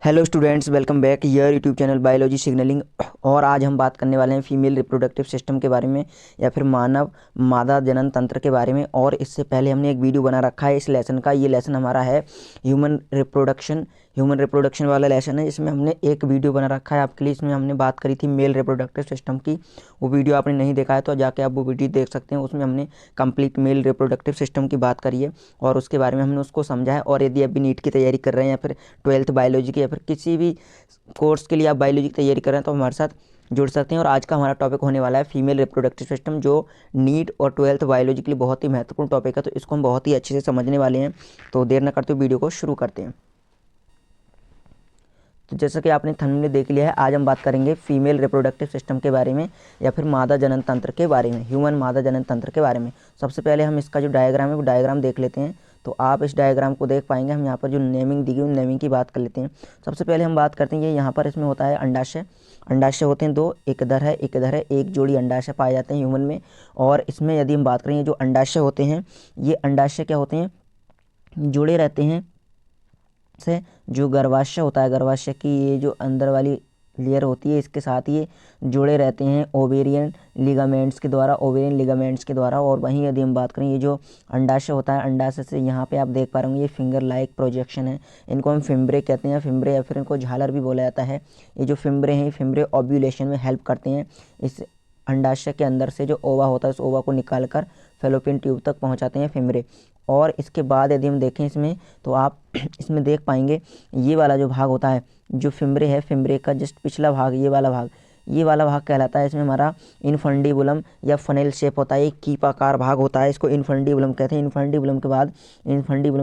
Hello students, welcome back your YouTube channel biology signalling. और आज हम बात करने वाले हैं फीमेल रिप्रोडक्टिव सिस्टम के बारे में या फिर मानव मादा जनन तंत्र के बारे में। और इससे पहले हमने एक वीडियो बना रखा है इस लेसन का। ये लेसन हमारा है ह्यूमन रिप्रोडक्शन वाला लेसन है। इसमें हमने एक वीडियो बना रखा है आपके लिए। इसमें हमने बात करी थी मेल रिप्रोडक्टिव सिस्टम की। वो वीडियो आपने नहीं देखा है तो जाके आप वो वीडियो देख सकते हैं। उसमें हमने कंप्लीट मेल रिप्रोडक्टिव सिस्टम की बात करी है और उसके बारे में हमने उसको समझा है। और यदि अभी नीट की तैयारी कर रहे हैं या फिर 12th बायोलॉजी की या फिर किसी भी कोर्स के लिए आप बायोलॉजी की तैयारी कर रहे हैं तो हमारे साथ जुड़ सकते हैं। और आज का हमारा टॉपिक होने वाला है फीमेल रिप्रोडक्टिव सिस्टम, जो नीट और 12th बायोलॉजी के लिए बहुत ही महत्वपूर्ण टॉपिक है। तो इसको हम बहुत ही अच्छे से समझने वाले हैं। तो देर न करते हुए वीडियो को शुरू करते हैं। तो जैसा कि आपने थंबनेल में देख लिया है, आज हम बात करेंगे फीमेल रिप्रोडक्टिव सिस्टम के बारे में या फिर मादा जनन तंत्र के बारे में, ह्यूमन मादा जनन तंत्र के बारे में। सबसे पहले हम इसका जो डायग्राम है वो डायग्राम देख लेते हैं। तो आप इस डायग्राम को देख पाएंगे। हम यहाँ पर जो नेमिंग दी गई उन नेमिंग की बात कर लेते हैं। सबसे पहले हम बात करते हैं ये यहाँ पर इसमें होता है अंडाशय। अंडाशय होते हैं दो, एक इधर है एक इधर है। एक जोड़ी अंडाशय पाए जाते हैं ह्यूमन में। और इसमें यदि हम बात करें, ये जो अंडाशय होते हैं, ये अंडाशय क्या होते हैं, जुड़े रहते हैं से जो गर्भाशय होता है, गर्भाशय की ये जो अंदर वाली लेयर होती है, इसके साथ ये जुड़े रहते हैं ओवेरियन लिगामेंट्स के द्वारा, ओवेरियन लिगामेंट्स के द्वारा। और वहीं यदि हम बात करें, ये जो अंडाशय होता है, अंडाशय से यहाँ पे आप देख पा रहे होंगे ये फिंगर लाइक प्रोजेक्शन है। इनको हम फिम्ब्रे कहते हैं, फिम्ब्रे या फिर इनको झालर भी बोला जाता है। ये जो फिम्ब्रे हैं, फिम्ब्रे ओव्यूलेशन में हेल्प करते हैं। इस अंडाशय के अंदर से जो ओवा होता है, उस ओवा को निकाल कर फेलोपियन ट्यूब तक पहुँचाते हैं फिम्ब्रे। और इसके बाद यदि हम देखें इसमें, तो आप इसमें देख पाएंगे ये वाला जो भाग होता है, जो फिम्ब्रे है, फिम्ब्रे का जस्ट पिछला भाग, ये वाला भाग कहलाता है। इसमें हमारा इनफंडिबुलम या फनेल शेप होता है, एक कीप आकार भाग होता है, इसको इनफंडिबुलम कहते हैं। इनफंडिबुलम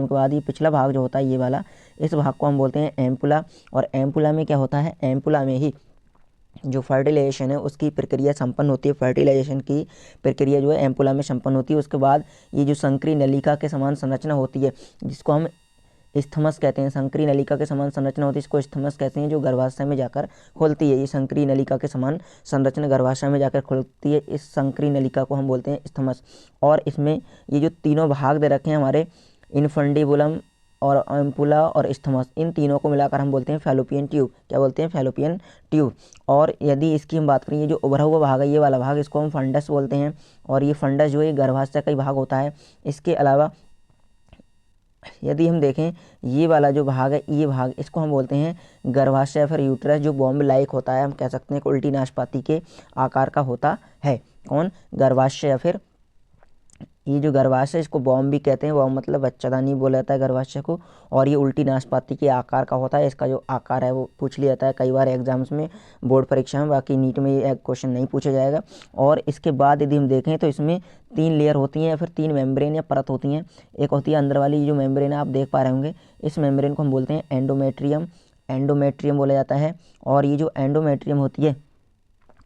के बाद ये पिछला भाग जो होता है, ये वाला, इस भाग को हम बोलते हैं एम्पुला। और एम्पुला में क्या होता है, एम्पुला में ही जो फर्टिलाइजेशन है उसकी प्रक्रिया संपन्न होती है। फर्टिलाइजेशन की प्रक्रिया जो है एम्पुला में संपन्न होती है। उसके बाद ये जो संकरी नलिका के समान संरचना होती है, जिसको हम इस्थमस कहते हैं, संकरी नलिका के समान संरचना होती है, इसको इस्थमस कहते हैं, जो गर्भाशय में जाकर खुलती है। ये संकरी नलिका के समान संरचना गर्भाशय में जाकर खुलती है, इस संकरी नलिका को हम बोलते हैं इस्थमस। और इसमें ये जो तीनों भाग दे रखे हैं हमारे, इनफंडिबुलम और एम्पुला और इस्थमस, इन तीनों को मिलाकर हम बोलते हैं फैलोपियन ट्यूब। क्या बोलते हैं, फैलोपियन ट्यूब। और यदि इसकी हम बात करें, ये जो उभरा हुआ भाग है, ये वाला भाग, इसको हम फंडस बोलते हैं। और ये फंडस जो है गर्भाशय का ही भाग होता है। इसके अलावा यदि हम देखें, ये वाला जो भाग है, ये भाग, इसको हम बोलते हैं गर्भाशय या फिर यूट्रस, जो बॉम्ब लाइक होता है। हम कह सकते हैं कि उल्टी नाशपाती के आकार का होता है। कौन, गर्भाशय या फिर ये जो गर्भाशय, इसको बॉम्ब भी कहते हैं। बॉम्ब मतलब बच्चादानी बोला जाता है गर्भाशय को। और ये उल्टी नाशपाती के आकार का होता है। इसका जो आकार है वो पूछ लिया जाता है कई बार एग्जाम्स में, बोर्ड परीक्षा में। बाकी नीट में ये क्वेश्चन नहीं पूछा जाएगा। और इसके बाद यदि हम देखें तो इसमें 3 लेयर होती हैं या फिर 3 मेम्ब्रेन या परत होती हैं। एक होती है अंदर वाली, जो मेम्ब्रेन है आप देख पा रहे होंगे, इस मेम्ब्रेन को हम बोलते हैं एंडोमेट्रियम। एंडोमेट्रियम बोला जाता है। और ये जो एंडोमेट्रियम होती है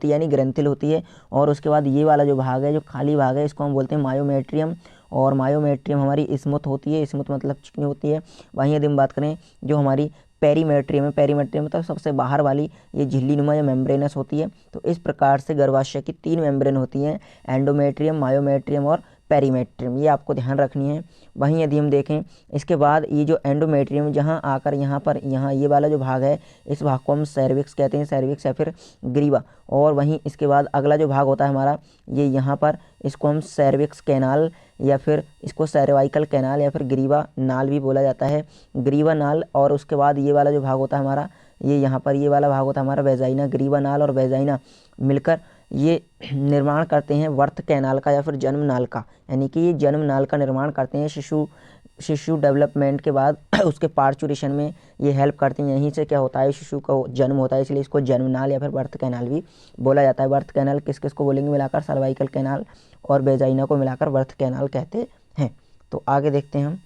यानी ग्रंथिल होती है। और उसके बाद ये वाला जो भाग है, जो खाली भाग है, इसको हम बोलते हैं मायोमेट्रियम। और मायोमेट्रियम हमारी स्मूथ होती है, स्मूथ मतलब चिकनी होती है। वहीं यदि हम बात करें, जो हमारी पेरीमेट्रियम है, पेरीमेट्रियम मतलब सबसे बाहर वाली, ये झिल्लीनुमा या मेम्ब्रेनस होती है। तो इस प्रकार से गर्भाशय की 3 मेम्ब्रेन होती हैं, एंडोमेट्रियम, मायोमेट्रियम और पेरीमेट्रियम। ये आपको ध्यान रखनी है। वहीं यदि हम देखें, इसके बाद ये जो एंडोमेट्रियम जहाँ आकर यहाँ पर, यहाँ ये वाला जो भाग है, इस भाग को हम सर्विक्स कहते हैं, सर्विक्स या फिर ग्रीवा। और वहीं इसके बाद अगला जो भाग होता है हमारा, ये यहाँ पर, इसको हम सर्विक्स कैनाल या फिर इसको सर्वाइकल कैनाल या फिर ग्रीवा नाल भी बोला जाता है, ग्रीवा नाल। और उसके बाद ये वाला जो भाग होता है हमारा, ये यहाँ पर ये वाला भाग होता है हमारा वेजाइना। ग्रीवा नाल और वेजाइना मिलकर ये निर्माण करते हैं वर्थ कैनाल का या फिर जन्म नाल का। यानी कि ये जन्म नाल का निर्माण करते हैं शिशु डेवलपमेंट के बाद उसके पार्चुरेशन में ये हेल्प करती हैं। यहीं से क्या होता है, शिशु का जन्म होता है, इसलिए इसको जन्म नाल या फिर बर्थ कैनाल भी बोला जाता है। बर्थ कैनाल किस किस को बोलेंगे मिलाकर, सर्वाइकल कैनाल और वेजाइना को मिलाकर बर्थ कैनाल कहते हैं। तो आगे देखते हैं हम।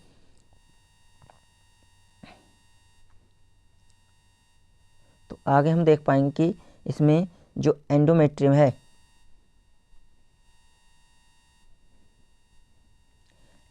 तो आगे हम देख पाएंगे कि इसमें जो एंडोमेट्रियम है,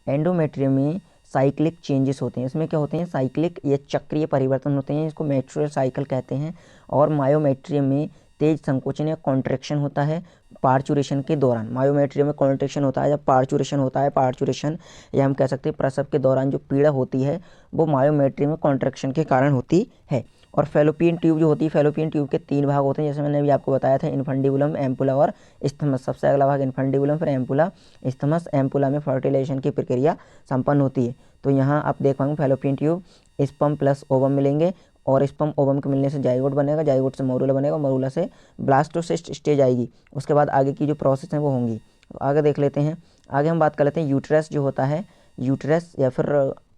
एंडोमेट्रियम में साइक्लिक चेंजेस होते हैं। इसमें क्या होते हैं, साइक्लिक या चक्रीय परिवर्तन होते हैं, इसको मेट्रुअल साइकिल कहते हैं। और मायोमेट्रियम में तेज संकोचन या कॉन्ट्रैक्शन होता है पार्चुरेशन के दौरान। मायोमेट्रियम में कॉन्ट्रैक्शन होता है जब पार्चुरेशन होता है। पार्चुरेशन या हम कह सकते हैं प्रसव के दौरान जो पीड़ा होती है, वो मायोमेट्रियम में कॉन्ट्रैक्शन के कारण होती है। और फैलोपियन ट्यूब जो होती है, फैलोपियन ट्यूब के 3 भाग होते हैं, जैसे मैंने अभी आपको बताया था, इन्फंडिबुलम, एम्पुला और इस्थमस। सबसे अगला भाग इन्फंडिबुलम, फिर एम्पुला, इस्थमस। एम्पुला में फर्टिलाइजेशन की प्रक्रिया संपन्न होती है। तो यहाँ आप देख पाएंगे fallopian tube, sperm plus ovum मिलेंगे और स्पर्म ओवम के मिलने से जाइगोट बनेगा, जाइगोट से मोरूला बनेगा, मोरूला से ब्लास्टोसिस्ट स्टेज आएगी। उसके बाद आगे की जो प्रोसेस है वो होंगी। तो आगे देख लेते हैं। आगे हम बात कर लेते हैं यूट्रस जो होता है, यूट्रस या फिर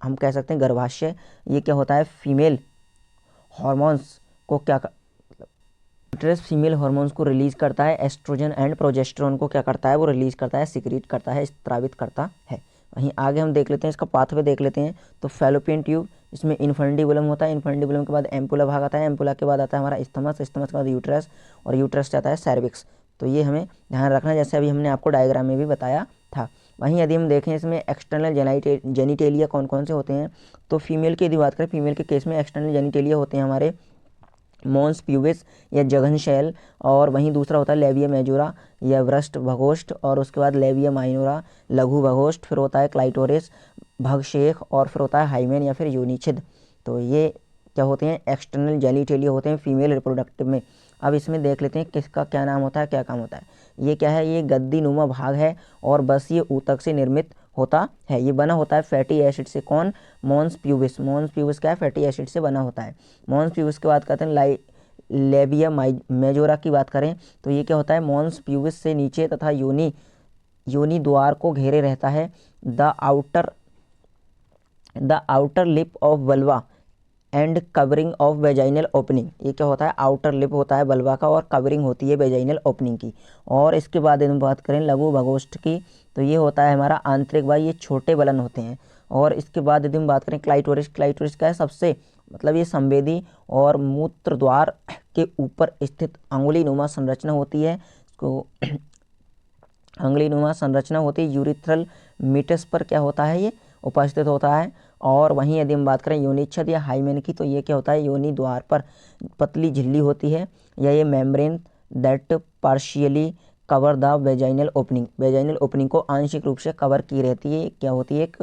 हम कह सकते हैं गर्भाशय, ये क्या होता है, फीमेल हार्मोन्स को क्या यूट्रस फीमेल हार्मोन्स को रिलीज़ करता है। एस्ट्रोजन एंड प्रोजेस्टेरोन को क्या करता है, वो रिलीज़ करता है, सिक्रीट करता है, स्त्रावित करता है। वहीं आगे हम देख लेते हैं, इसका पाथवे देख लेते हैं। तो फैलोपियन ट्यूब, इसमें इन्फंडिबुलम होता है, इन्फंडिबुलम के बाद एम्पुला भाग आता है, एम्पुला के बाद आता है हमारा इस्थमस, इस्थमस के बाद यूट्रस और यूट्रस से आता है सर्विक्स। तो ये हमें ध्यान रखना है, जैसे अभी हमने आपको डायग्राम में भी बताया था। वहीं यदि हम देखें इसमें एक्सटर्नल जेनिटेलिया कौन कौन से होते हैं, तो फीमेल की यदि बात करें, फीमेल के केस में एक्सटर्नल जेनिटेलिया होते हैं हमारे मॉन्स प्यूबिस या जघन शैल, और वहीं दूसरा होता है लेबिया मेजोरा या व्रस्ट भगोष्ठ, और उसके बाद लेबिया माइनोरा लघु भगोष्ठ, फिर होता है क्लाइटोरिस भगशेख, और फिर होता है हाइमेन या फिर योनिछिद। तो ये क्या होते हैं, एक्सटर्नल जेनिटेलिया होते हैं फीमेल रिप्रोडक्टिव में। अब इसमें देख लेते हैं किसका क्या नाम होता है, क्या काम होता है। ये क्या है, ये गद्दी नुमा भाग है और बस ये ऊतक से निर्मित होता है। ये बना होता है फैटी एसिड से। कौन, मॉन्स प्यूबिस। मॉन्स प्यूबिस क्या है, फैटी एसिड से बना होता है। मॉन्स प्यूबिस की बात करते हैं, लेबिया मेजोरा की बात करें तो ये क्या होता है, मॉन्स प्यूबिस से नीचे तथा योनि द्वार को घेरे रहता है। The outer lip of vulva and covering of vaginal opening. ये क्या होता है, आउटर लिप होता है वल्वा का और कवरिंग होती है वेजाइनल ओपनिंग की। और इसके बाद यदि हम बात करें लघु भगोष्ठ की, तो ये होता है हमारा आंतरिक भाग, ये छोटे बलन होते हैं। और इसके बाद यदि हम बात करें क्लाइटोरिस, क्लाइटोरिस का है सबसे मतलब ये संवेदी और मूत्र द्वार के ऊपर स्थित अंगुली नुमा संरचना होती है। इसको अंगुली नुमा संरचना होती है, यूरिथ्रल मीटस पर क्या होता है, ये उपस्थित होता है। और वहीं यदि हम बात करें योनिच्छद या हाइमेन की, तो ये क्या होता है, योनि द्वार पर पतली झिल्ली होती है, या ये membrane that partially cover the vaginal opening. Vaginal opening को आंशिक रूप से कवर की रहती है। क्या होती है, एक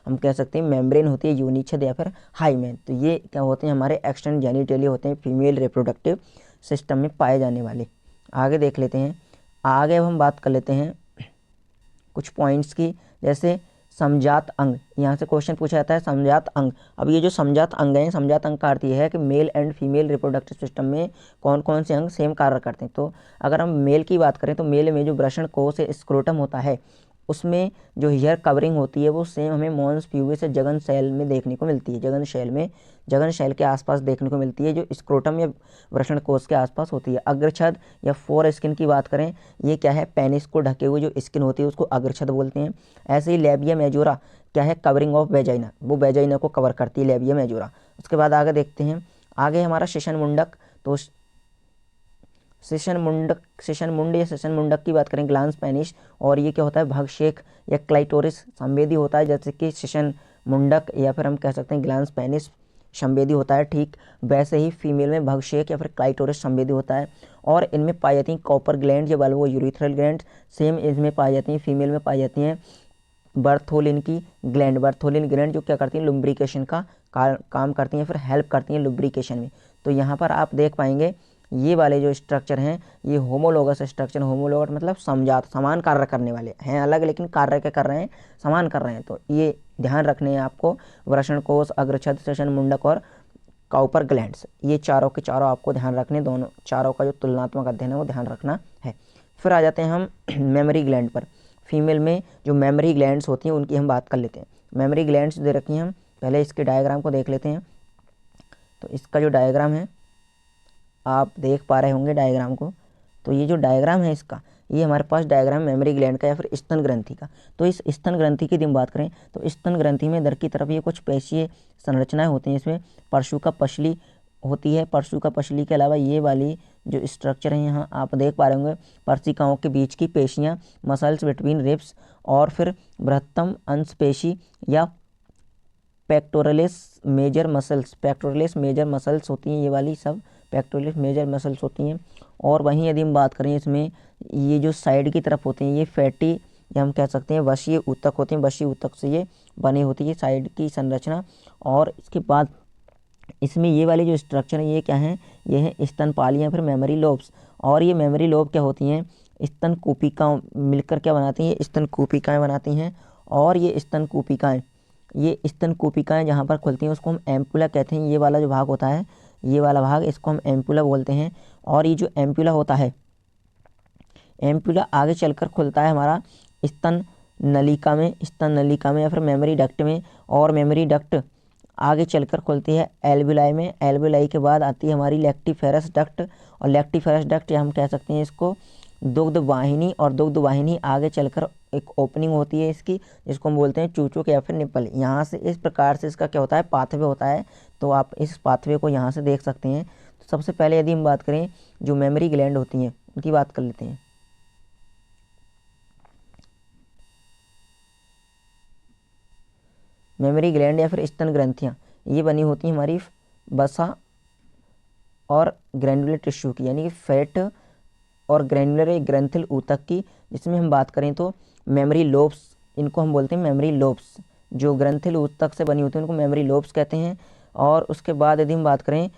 हम कह सकते हैं मेम्ब्रेन होती है, योनिच्छद या फिर हाइमेन। तो ये क्या होते हैं, हमारे एक्सटर्नल जेनिटेलिया होते हैं फीमेल रिप्रोडक्टिव सिस्टम में पाए जाने वाले। आगे देख लेते हैं। आगे अब हम बात कर लेते हैं कुछ पॉइंट्स की, जैसे समजात अंग। यहाँ से क्वेश्चन पूछा जाता है समजात अंग। अब ये जो समजात अंग हैं, समजात अंग का अर्थ ये है कि male and female reproductive system में कौन कौन से अंग सेम कार्य करते हैं। तो अगर हम मेल की बात करें तो मेल में जो वृषण कोश से स्क्रोटम होता है, उसमें जो हेयर कवरिंग होती है वो सेम हमें मॉन्स प्यूबिस से जगन शैल में देखने को मिलती है। जगन शैल के आसपास देखने को मिलती है, जो स्क्रोटम या वृषण कोश के आसपास होती है। अग्रछद या फोर स्किन की बात करें, ये क्या है, पेनिस को ढके हुए जो स्किन होती है उसको अग्रछद बोलते हैं। ऐसे ही लेबिया मेजोरा क्या है, कवरिंग ऑफ वेजाइना, वो वेजाइना को कवर करती है लेबिया मेजोरा। उसके बाद आगे देखते हैं, आगे हमारा शिशन मुंडक। तो शिशन मुंड या शिशन मुंडक की बात करें, ग्लांस पेनिस, और ये क्या होता है, भगशेख या क्लाइटोरिस संवेदी होता है। जैसे कि शिशन मुंडक या फिर हम कह सकते हैं ग्लांस पेनिस संवेदी होता है, ठीक वैसे ही फीमेल में भगशेख या फिर क्लाइटोरिस संवेदी होता है। और इनमें पाई जाती हैं कॉपर ग्लैंड या बल्बो यूरिथ्रल ग्लैंड, सेम इसमें पाई जाती हैं, फीमेल में पाई जाती हैं बर्थोलिन की ग्लैंड। बर्थोलिन ग्लैंड जो क्या करती हैं, लुब्रिकेशन का काम करती हैं, फिर हेल्प करती हैं लुब्रिकेशन में। तो यहाँ पर आप देख पाएंगे ये वाले जो स्ट्रक्चर हैं ये होमोलोगस स्ट्रक्चर, होमोलोगस मतलब समजात, समान कार्य करने वाले हैं, अलग लेकिन कार्य क्या कर रहे हैं, समान कर रहे हैं। तो ये ध्यान रखने हैं आपको, वृषण कोश, अग्रछद, शिशन मुंडक और कॉपर ग्लैंड्स, ये चारों के चारों आपको ध्यान रखने, दोनों चारों का जो तुलनात्मक अध्ययन है वो ध्यान रखना है। फिर आ जाते हैं हम मेमोरी ग्लैंड पर। फीमेल में जो मेमोरी ग्लैंड्स होती हैं उनकी हम बात कर लेते हैं। मेमोरी ग्लैंड्स दे रखी हैं, हम पहले इसके डायग्राम को देख लेते हैं। तो इसका जो डायग्राम है आप देख पा रहे होंगे डायग्राम को। तो ये जो डायग्राम है इसका, ये हमारे पास डायग्राम मेमोरी ग्लैंड का या फिर स्तन ग्रंथि का। तो इस स्तन ग्रंथि की यदि हम बात करें तो स्तन ग्रंथि में दर की तरफ ये कुछ पेशीय संरचनाएं होती हैं। इसमें परशुका पशली होती है। परशुका पशली के अलावा ये वाली जो स्ट्रक्चर है यहाँ आप देख पा रहे होंगे, परसिकाओं के बीच की पेशियाँ, मसल्स बिटवीन रिब्स, और फिर बृहत्तम अंशपेशी या पेक्टोरलिस मेजर मसल्स होती हैं, ये वाली सब पेक्टोरलिस मेजर मसल्स होती हैं। और वहीं यदि हम बात करें इसमें ये जो साइड की तरफ होते हैं ये फैटी या हम कह सकते हैं वशीय ऊतक होते हैं, वशीय ऊतक से ये बनी होती है साइड की संरचना। और इसके बाद इसमें ये वाली जो स्ट्रक्चर है ये क्या है, ये है स्तनपाली या फिर मेमोरी लोब्स। और ये मेमोरी लोब क्या होती हैं, स्तन कूपिका मिलकर क्या बनाती हैं, स्तन कूपिकाएँ बनाती हैं। और ये स्तन कूपिकाएँ, ये स्तन कूपिकाएँ जहाँ पर खुलती हैं उसको हम एम्पुला कहते हैं। ये वाला जो भाग होता है, ये वाला भाग, इसको हम एम्पुला बोलते हैं। और ये जो एम्पुला होता है, एम्पुला आगे चलकर खुलता है हमारा स्तन नलिका में, स्तन नलिका में या फिर मेमोरी डक्ट में। और मेमोरी डक्ट आगे चलकर खुलती है एल्विलाई में। एल्विलाई के बाद आती है हमारी लैक्टिफेरस डक्ट। और लैक्टिफेरस डक्ट या हम कह सकते हैं इसको दुग्ध वाहिनी। और दुग्ध वाहिनी आगे चलकर एक ओपनिंग होती है इसकी, जिसको हम बोलते हैं चूचूक या फिर निप्पल। यहाँ से इस प्रकार से इसका क्या होता है, पाथवे होता है। तो आप इस पाथवे को यहाँ से देख सकते हैं। तो सबसे पहले यदि हम बात करें जो मेमोरी ग्लैंड होती हैं उनकी बात कर लेते हैं। मेमोरी ग्लैंड या फिर स्तन ग्रंथियाँ ये बनी होती हैं हमारी वसा और ग्रैनुलर टिश्यू की, यानी कि फैट और ग्रैनुलर ग्रंथिल ऊतक की। जिसमें हम बात करें तो मेमोरी लोब्स, इनको हम बोलते हैं मेमोरी लोब्स। जो ग्रंथिल ऊतक से बनी होती है उनको मेमोरी लोब्स कहते हैं। और उसके बाद यदि हम बात करें,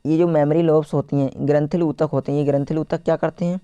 ये जो मेमोरी लोब्स होती हैं, ग्रंथिल ऊतक होते हैं, ये ग्रंथिल ऊतक क्या करते हैं,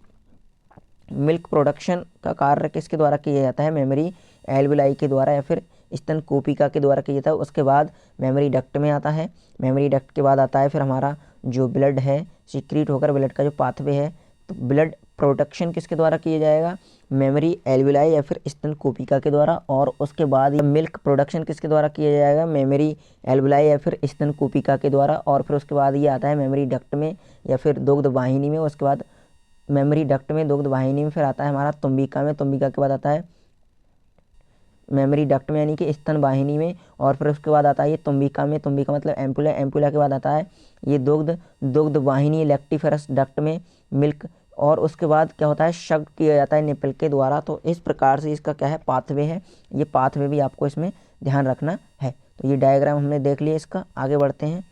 मिल्क प्रोडक्शन का कार्य किसके द्वारा किया जाता है, मेमोरी एल्विलाई के द्वारा या फिर स्तन कोपिका के द्वारा किया जाता है। उसके बाद मेमोरी डक्ट में आता है। मेमोरी डक्ट के बाद आता है फिर हमारा जो ब्लड है, सीक्रेट होकर ब्लड का जो पाथवे है, तो ब्लड प्रोडक्शन किसके द्वारा किया जाएगा, मेमोरी एल्विलाई या फिर स्तन कोपिका के द्वारा। और उसके बाद मिल्क प्रोडक्शन किसके द्वारा किया जाएगा, मेमोरी एल्विलाई या फिर स्तन कोपिका के द्वारा। और फिर उसके बाद ये आता है मेमोरी डक्ट में या फिर दुग्ध वाहिनी में। उसके बाद मेमोरी डक्ट में, दुग्ध वाहिनी में, फिर आता है हमारा तुम्बिका में। तुम्बिका के बाद आता है मेमोरी डक्ट में यानी कि स्तन वाहिनी में। और फिर उसके बाद आता है ये तुम्बिका में, तुम्बिका मतलब एम्पुला। एम्पुला के बाद आता है ये दुग्ध वाहिनी लैक्टिफेरस डक्ट में, मिल्क। और उसके बाद क्या होता है, शक किया जाता है निपल के द्वारा। तो इस प्रकार से इसका क्या है, पाथवे है। ये पाथवे भी आपको इसमें ध्यान रखना है। तो ये डायग्राम हमने देख लिया इसका। आगे बढ़ते हैं,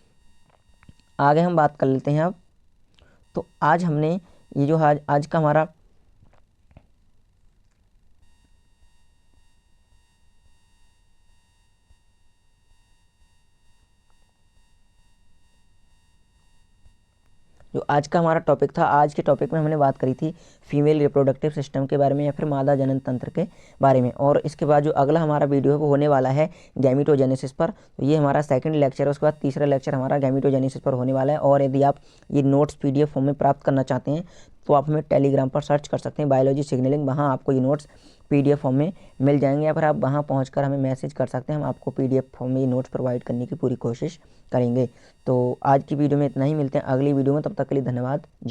आगे हम बात कर लेते हैं अब। तो आज हमने ये जो आज का हमारा जो आज का हमारा टॉपिक था, आज के टॉपिक में हमने बात करी थी फीमेल रिप्रोडक्टिव सिस्टम के बारे में या फिर मादा जनन तंत्र के बारे में। और इसके बाद जो अगला हमारा वीडियो है वो होने वाला है गैमिटोजेनेसिस पर। तो ये हमारा सेकंड लेक्चर है। उसके बाद तीसरा लेक्चर हमारा गैमिटोजेनेसिस पर होने वाला है। और यदि आप ये नोट्स PDF फॉर्म में प्राप्त करना चाहते हैं तो आप हमें टेलीग्राम पर सर्च कर सकते हैं बायोलॉजी सिग्नलिंग, वहाँ आपको ये नोट्स PDF फॉर्म में मिल जाएंगे। या फिर आप वहाँ पहुँचकर हमें मैसेज कर सकते हैं, हम आपको PDF फॉर्म में ये नोट्स प्रोवाइड करने की पूरी कोशिश करेंगे। तो आज की वीडियो में इतना ही, मिलते हैं अगली वीडियो में, तब तक के लिए धन्यवाद।